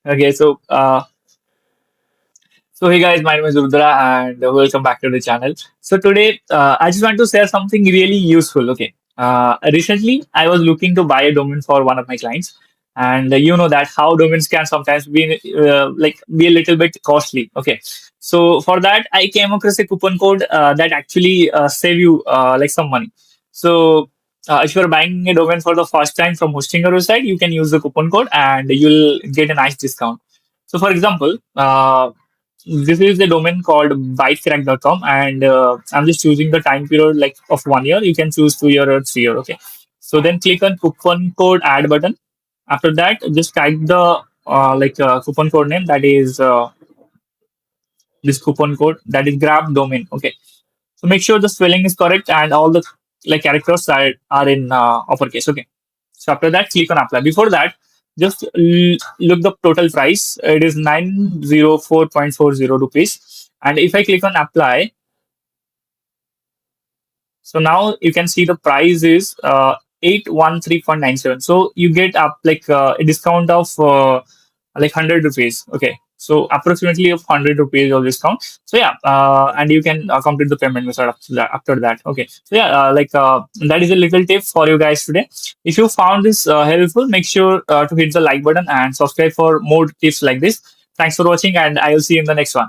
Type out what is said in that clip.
Okay, so hey guys, my name is Rudra and welcome back to the channel. So today, I just want to share something really useful. Okay, recently I was looking to buy a domain for one of my clients, and you know that how domains can sometimes be be a little bit costly. Okay, so for that I came across a coupon code that actually save you like some money. So if you're buying a domain for the first time from hosting your website, you can use the coupon code and you'll get a nice discount. So, for example, this is the domain called bytecrack.com, and I'm just choosing the time period like of 1 year. You can choose 2 year or 3 year. Okay. So then click on coupon code add button. After that, just type the coupon code name, that is this coupon code, that is grab domain. Okay. So make sure the spelling is correct and all the like characters are in uppercase. Okay. So after that, click on apply. Before that, just look the total price. It is 904.40 rupees. And if I click on apply, so now you can see the price is 813.97. So you get up like a discount of like 100 rupees. Okay. So approximately of 100 rupees of discount. So yeah, and you can complete the payment method after that. Okay. So yeah, that is a little tip for you guys today. If you found this helpful, make sure to hit the like button and subscribe for more tips like this. Thanks for watching, and I will see you in the next one.